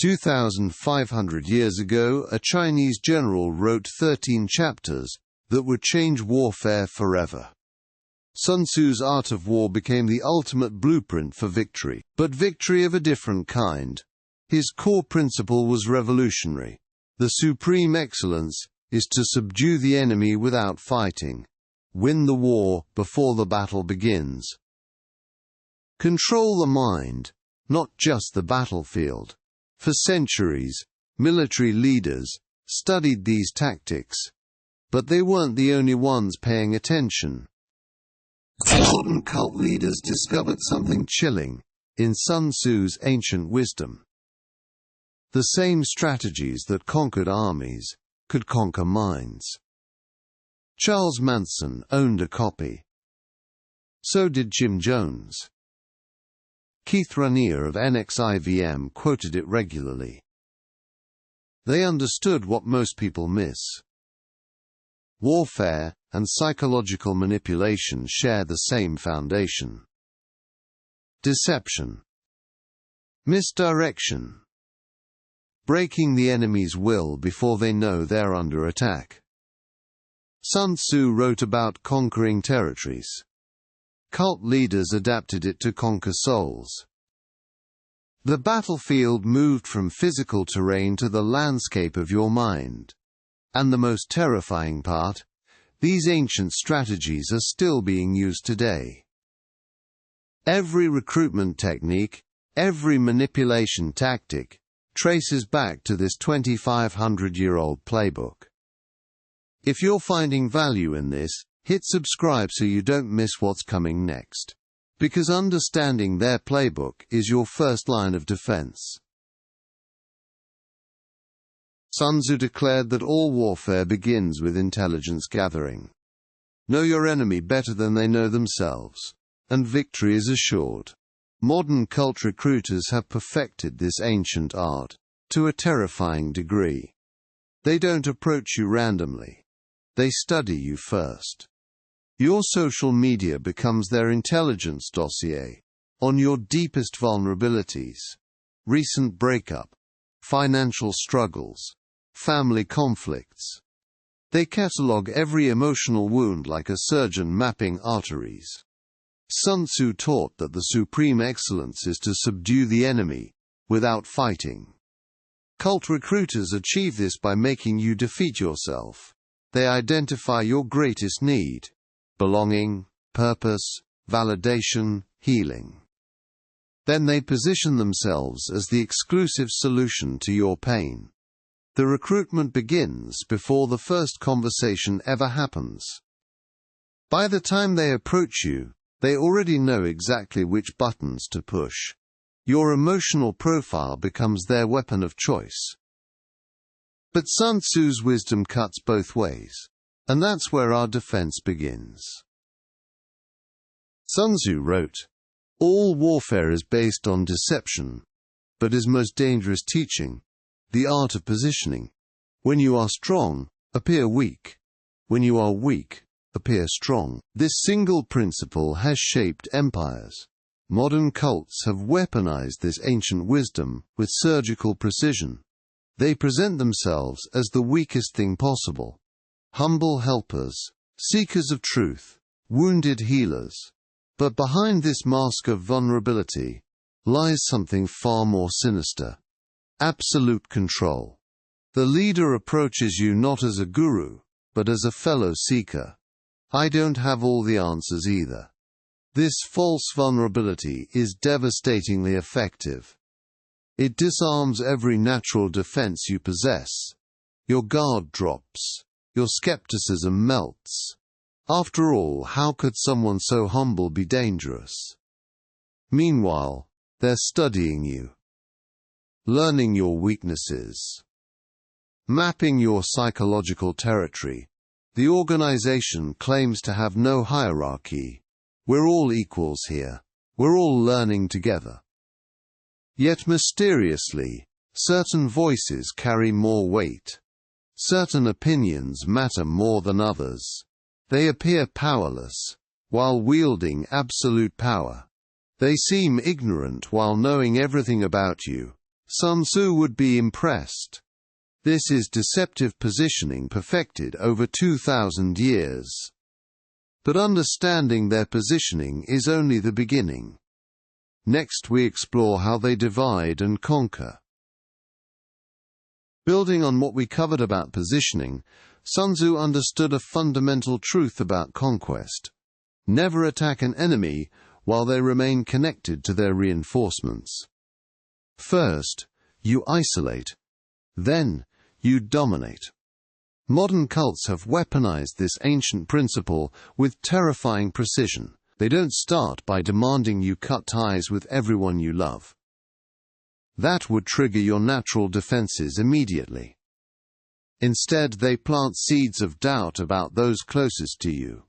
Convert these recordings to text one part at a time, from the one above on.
2,500 years ago, a Chinese general wrote 13 chapters that would change warfare forever. Sun Tzu's art of war became the ultimate blueprint for victory, but victory of a different kind. His core principle was revolutionary. The supreme excellence is to subdue the enemy without fighting. Win the war before the battle begins. Control the mind, not just the battlefield. For centuries, military leaders studied these tactics, but they weren't the only ones paying attention. Modern cult leaders discovered something chilling in Sun Tzu's ancient wisdom. The same strategies that conquered armies could conquer minds. Charles Manson owned a copy. So did Jim Jones. Keith Raniere of NXIVM quoted it regularly. They understood what most people miss. Warfare and psychological manipulation share the same foundation. Deception. Misdirection. Breaking the enemy's will before they know they're under attack. Sun Tzu wrote about conquering territories. Cult leaders adapted it to conquer souls. The battlefield moved from physical terrain to the landscape of your mind. And the most terrifying part, these ancient strategies are still being used today. Every recruitment technique, every manipulation tactic, traces back to this 2,500-year-old playbook. If you're finding value in this, hit subscribe so you don't miss what's coming next. Because understanding their playbook is your first line of defense. Sun Tzu declared that all warfare begins with intelligence gathering. Know your enemy better than they know themselves, and victory is assured. Modern cult recruiters have perfected this ancient art to a terrifying degree. They don't approach you randomly. They study you first. Your social media becomes their intelligence dossier on your deepest vulnerabilities. Recent breakup, financial struggles, family conflicts. They catalog every emotional wound like a surgeon mapping arteries. Sun Tzu taught that the supreme excellence is to subdue the enemy without fighting. Cult recruiters achieve this by making you defeat yourself. They identify your greatest need: belonging, purpose, validation, healing. Then they position themselves as the exclusive solution to your pain. The recruitment begins before the first conversation ever happens. By the time they approach you, they already know exactly which buttons to push. Your emotional profile becomes their weapon of choice. But Sun Tzu's wisdom cuts both ways, and that's where our defense begins. Sun Tzu wrote, "All warfare is based on deception, but his most dangerous teaching, the art of positioning. When you are strong, appear weak. When you are weak, appear strong." This single principle has shaped empires. Modern cults have weaponized this ancient wisdom with surgical precision. They present themselves as the weakest thing possible. Humble helpers, seekers of truth, wounded healers. But behind this mask of vulnerability lies something far more sinister: absolute control. The leader approaches you not as a guru, but as a fellow seeker. I don't have all the answers either. This false vulnerability is devastatingly effective. It disarms every natural defense you possess. Your guard drops. Your skepticism melts. After all, how could someone so humble be dangerous? Meanwhile, they're studying you, learning your weaknesses, mapping your psychological territory. The organization claims to have no hierarchy. We're all equals here. We're all learning together. Yet mysteriously, certain voices carry more weight. Certain opinions matter more than others. They appear powerless, while wielding absolute power. They seem ignorant while knowing everything about you, Sun Tzu would be impressed. This is deceptive positioning perfected over 2,000 years. But understanding their positioning is only the beginning. Next we explore how they divide and conquer. Building on what we covered about positioning, Sun Tzu understood a fundamental truth about conquest. Never attack an enemy while they remain connected to their reinforcements. First, you isolate. Then, you dominate. Modern cults have weaponized this ancient principle with terrifying precision. They don't start by demanding you cut ties with everyone you love. That would trigger your natural defenses immediately. Instead, they plant seeds of doubt about those closest to you.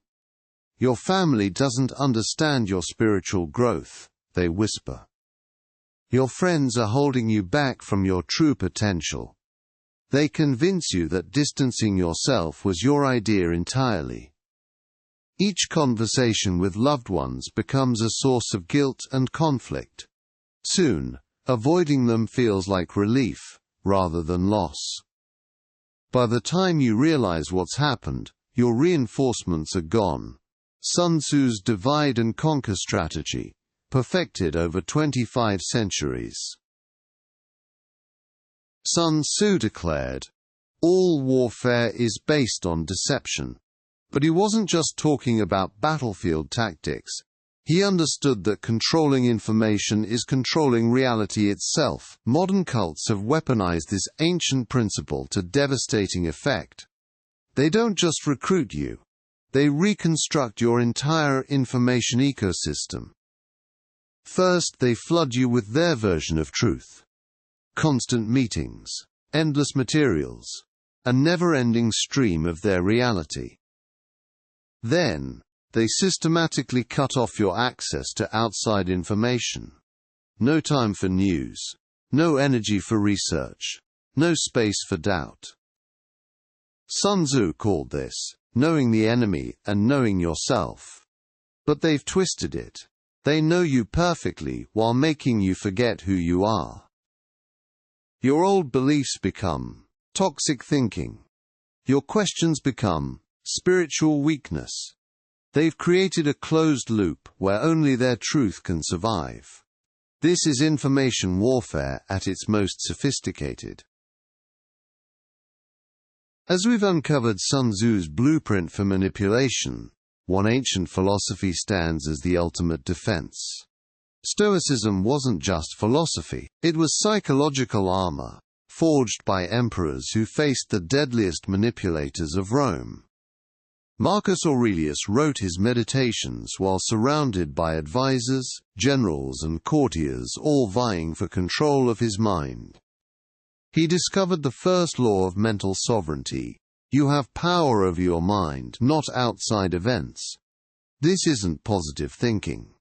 Your family doesn't understand your spiritual growth, they whisper. Your friends are holding you back from your true potential. They convince you that distancing yourself was your idea entirely. Each conversation with loved ones becomes a source of guilt and conflict. Soon, avoiding them feels like relief, rather than loss. By the time you realize what's happened, your reinforcements are gone. Sun Tzu's divide and conquer strategy, perfected over 25 centuries. Sun Tzu declared, "All warfare is based on deception." But he wasn't just talking about battlefield tactics. He understood that controlling information is controlling reality itself. Modern cults have weaponized this ancient principle to devastating effect. They don't just recruit you. They reconstruct your entire information ecosystem. First, they flood you with their version of truth. Constant meetings, endless materials, a never-ending stream of their reality. Then, they systematically cut off your access to outside information. No time for news, no energy for research, no space for doubt. Sun Tzu called this, knowing the enemy and knowing yourself. But they've twisted it. They know you perfectly while making you forget who you are. Your old beliefs become toxic thinking. Your questions become spiritual weakness. They've created a closed loop where only their truth can survive. This is information warfare at its most sophisticated. As we've uncovered Sun Tzu's blueprint for manipulation, one ancient philosophy stands as the ultimate defense. Stoicism wasn't just philosophy, it was psychological armor, forged by emperors who faced the deadliest manipulators of Rome. Marcus Aurelius wrote his Meditations while surrounded by advisors, generals and courtiers all vying for control of his mind. He discovered the first law of mental sovereignty. You have power over your mind, not outside events. This isn't positive thinking.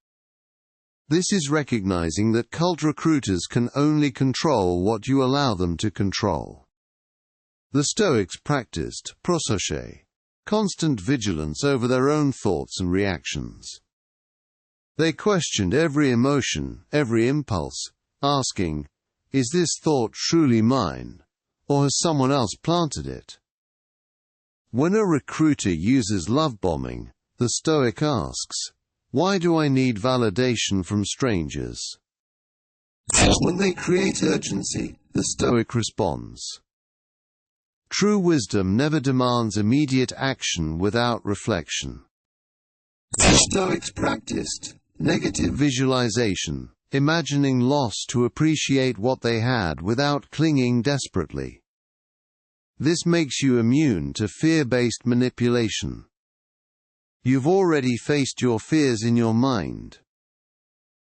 This is recognizing that cult recruiters can only control what you allow them to control. The Stoics practiced prosoche, constant vigilance over their own thoughts and reactions. They questioned every emotion, every impulse, asking, "Is this thought truly mine, or has someone else planted it?" When a recruiter uses love bombing, the Stoic asks, "Why do I need validation from strangers?" When they create urgency, the Stoic responds, "True wisdom never demands immediate action without reflection." The Stoics practiced negative visualization, imagining loss to appreciate what they had without clinging desperately. This makes you immune to fear-based manipulation. You've already faced your fears in your mind.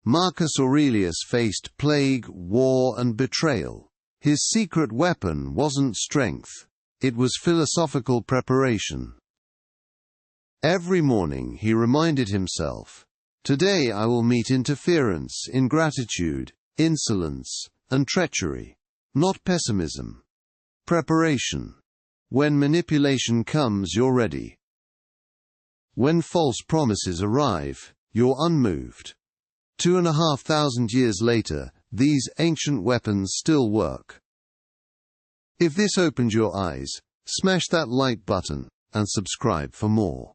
Marcus Aurelius faced plague, war, and betrayal. His secret weapon wasn't strength, it was philosophical preparation. Every morning he reminded himself, "Today I will meet interference, ingratitude, insolence, and treachery, not pessimism." Preparation. When manipulation comes, you're ready. When false promises arrive, you're unmoved. 2,500 years later, these ancient weapons still work. If this opened your eyes, smash that like button and subscribe for more.